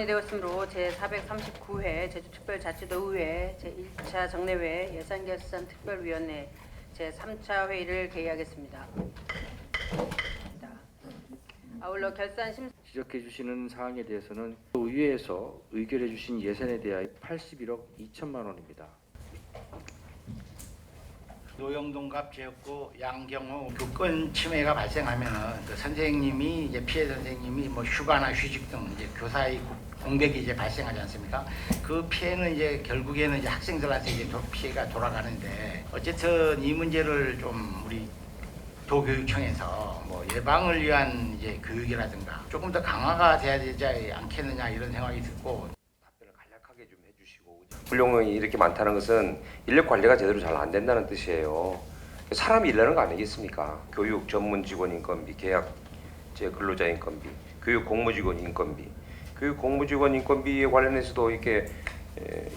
정리되었으므로 제439회 제주특별자치도의회 제1차 정례회 예산결산특별위원회 제3차 회의를 개의하겠습니다. 아울러 지적해 주시는 사항에 대해서는 의회에서 의결해 주신 예산에 대하여 81억 2천만 원입니다. 노영동갑 지역구 양경호 교권 침해가 발생하면은 그 선생님이 이제 피해 선생님이 뭐 휴가나 휴직 등 이제 교사의 공백이 이제 발생하지 않습니까? 그 피해는 이제 결국에는 이제 학생들한테 이제 피해가 돌아가는데 어쨌든 이 문제를 좀 우리 도교육청에서 뭐 예방을 위한 이제 교육이라든가 조금 더 강화가 돼야 되지 않겠느냐 이런 생각이 들고. 불용이 이렇게 많다는 것은 인력 관리가 제대로 잘 안 된다는 뜻이에요. 사람이 일하는 거 아니겠습니까? 교육 전문 직원 인건비, 계약제 근로자 인건비, 교육 공무직원 인건비, 교육 공무직원 인건비에 관련해서도 이렇게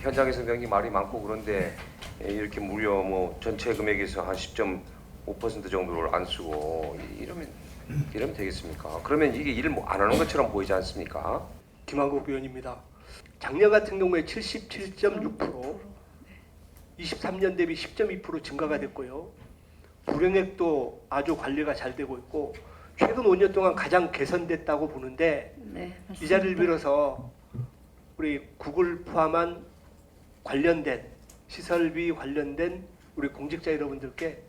현장에서 굉장히 말이 많고 그런데 이렇게 무려 뭐 전체 금액에서 한 10.5% 정도를 안 쓰고 이러면 되겠습니까? 그러면 이게 일을 안 하는 것처럼 보이지 않습니까? 김한국 의원입니다. 작년 같은 경우에 77.6%, 23년 대비 10.2% 증가가 됐고요. 불용액도 아주 관리가 잘 되고 있고 최근 5년 동안 가장 개선됐다고 보는데 이 자리를 빌어서 우리 국을 포함한 관련된 시설비 관련된 우리 공직자 여러분들께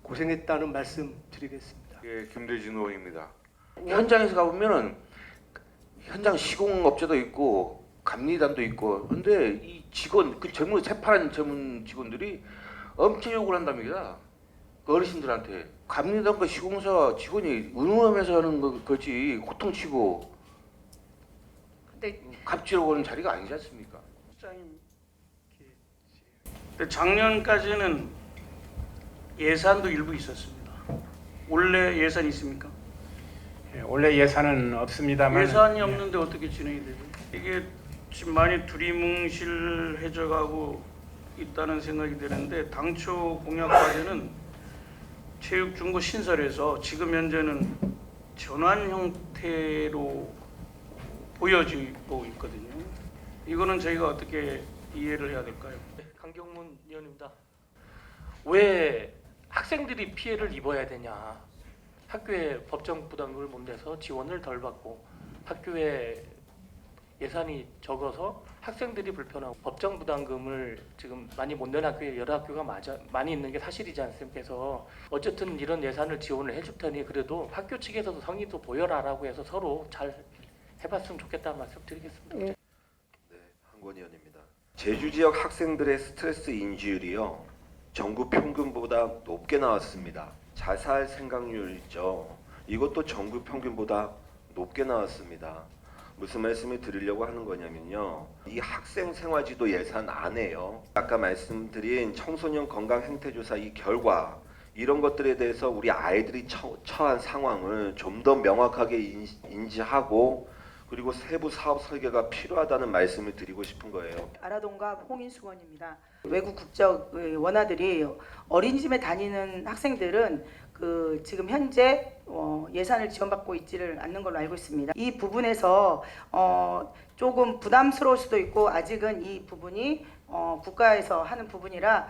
고생했다는 말씀 드리겠습니다. 예, 김대진 의원입니다. 현장에서 가보면은 현장 시공업체도 있고 감리단도 있고 근데 이 직원 그 전문 재판한 전문 직원들이 엄청 욕을 한답니다. 그 어르신들한테 감리단과 시공사 직원이 의논하면서 하는 거지 호통치고 갑질하고 하는 자리가 아니지 않습니까? 근데 작년까지는 예산도 일부 있었습니다. 올해 예산이 있습니까? 원래 예산은 없습니다만 예산이 없는데 어떻게 진행이 되죠? 이게 지금 많이 두리뭉실해져가고 있다는 생각이 드는데 당초 공약 과제는 체육중고 신설에서 지금 현재는 전환 형태로 보여지고 있거든요. 이거는 저희가 어떻게 이해를 해야 될까요? 강경문 의원입니다. 왜 학생들이 피해를 입어야 되냐? 학교에 법정 부담금을 못 내서 지원을 덜 받고 학교에 예산이 적어서 학생들이 불편하고 법정 부담금을 지금 많이 못 내는 학교에 여러 학교가 많이 있는 게 사실이지 않습니까? 그래서 어쨌든 이런 예산을 지원을 해줄 테니 그래도 학교 측에서도 성의도 보여라라고 해서 서로 잘 해봤으면 좋겠다는 말씀 드리겠습니다. 네, 한권 의원입니다. 제주 지역 학생들의 스트레스 인지율이요 전국 평균보다 높게 나왔습니다. 자살 생각률 있죠. 이것도 전국 평균보다 높게 나왔습니다. 무슨 말씀을 드리려고 하는 거냐면요. 이 학생 생활지도 예산 안에요. 아까 말씀드린 청소년 건강 행태조사 이 결과 이런 것들에 대해서 우리 아이들이 처한 상황을 좀 더 명확하게 인지하고 그리고 세부 사업 설계가 필요하다는 말씀을 드리고 싶은 거예요. 아라동갑 홍인숙원입니다. 외국 국적 원아들이 어린이집에 다니는 학생들은 지금 현재 예산을 지원받고 있지를 않는 걸로 알고 있습니다. 이 부분에서 조금 부담스러울 수도 있고 아직은 이 부분이 국가에서 하는 부분이라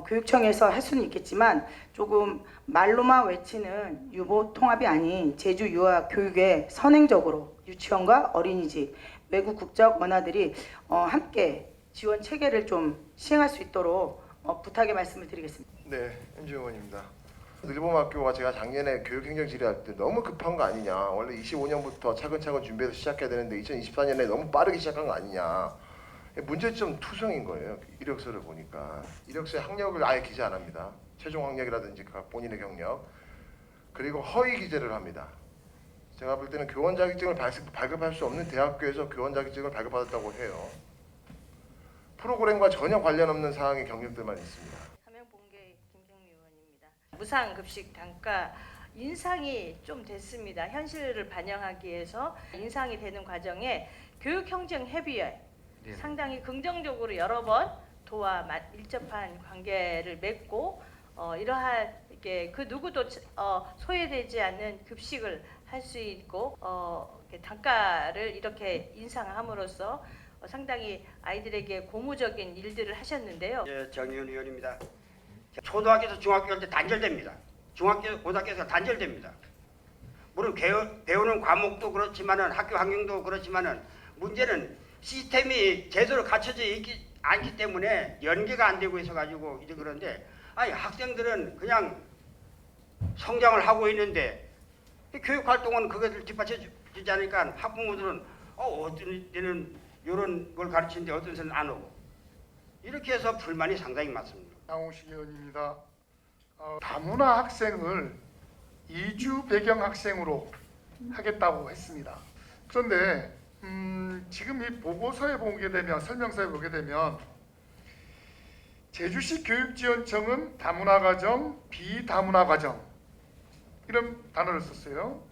교육청에서 할 수는 있겠지만 조금 말로만 외치는 유보 통합이 아닌 제주 유아 교육에 선행적으로 유치원과 어린이집, 외국 국적 원아들이 함께 지원 체계를 좀 시행할 수 있도록 부탁의 말씀을 드리겠습니다. 네, 현주 의원입니다. 일본학교가 제가 작년에 교육행정 질의할 때 너무 급한 거 아니냐. 원래 25년부터 차근차근 준비해서 시작해야 되는데 2024년에 너무 빠르게 시작한 거 아니냐. 문제점 투성인 거예요. 이력서를 보니까. 이력서에 학력을 아예 기재 안 합니다. 최종 학력이라든지 본인의 경력. 그리고 허위 기재를 합니다. 제가 볼 때는 교원 자격증을 발급할 수 없는 대학교에서 교원 자격증을 발급받았다고 해요. 프로그램과 전혀 관련 없는 사항의 경력들만 있습니다. 사명봉계 김경미 의원입니다. 무상급식 단가 인상이 좀 됐습니다. 현실을 반영하기 위해서 인상이 되는 과정에 교육형정협의회 상당히 긍정적으로 여러 번 도와 밀접한 관계를 맺고 이러한 그 누구도 소외되지 않는 급식을 할 수 있고 단가를 이렇게 인상함으로써 상당히 아이들에게 고무적인 일들을 하셨는데요. 정의원 의원입니다. 초등학교에서 중학교 할 때 단절됩니다. 중학교, 고등학교에서 단절됩니다. 물론 배우는 과목도 그렇지만은 학교 환경도 그렇지만은 문제는 시스템이 제대로 갖춰져 있지 않기 때문에 연계가 안 되고 있어가지고 이제 그런데 아니 학생들은 그냥 성장을 하고 있는데 교육 활동은 그것을 뒷받쳐주지 않으니까 학부모들은 어떤 때는 이런 걸 가르치는데 어떤 데는 안 오고 이렇게 해서 불만이 상당히 많습니다. 양홍식 의원입니다. 다문화 학생을 이주 배경 학생으로 하겠다고 했습니다. 그런데 지금 이 보고서에 보게 되면 설명서에 보게 되면 제주시 교육지원청은 다문화 가정, 비다문화 가정 이런 단어를 썼어요.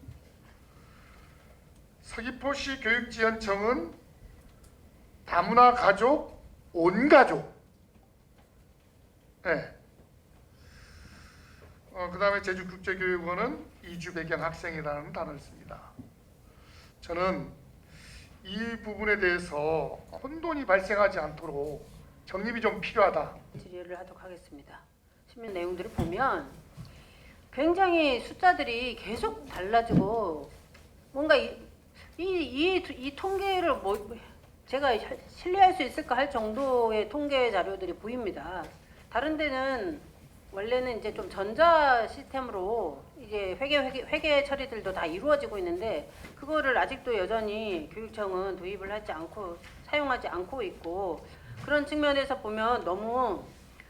서귀포시 교육지원청은 다문화 가족, 온 가족. 네. 그다음에 제주국제교육원은 이주 배경 학생이라는 단어를 씁니다. 저는 이 부분에 대해서 혼돈이 발생하지 않도록 정립이 좀 필요하다. 질의를 하도록 하겠습니다. 신문 내용들을 보면 굉장히 숫자들이 계속 달라지고 뭔가 이 통계를 제가 신뢰할 수 있을까 할 정도의 통계 자료들이 보입니다. 다른 데는 원래는 이제 좀 전자 시스템으로 이제 회계 처리들도 다 이루어지고 있는데 그거를 아직도 여전히 교육청은 도입을 하지 않고 사용하지 않고 있고 그런 측면에서 보면 너무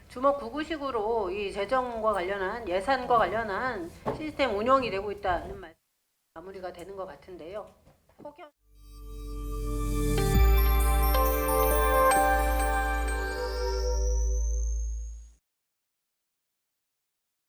주먹구구식으로 이 재정과 관련한 예산과 관련한 시스템 운영이 되고 있다는 말씀 마무리가 되는 것 같은데요. 혹여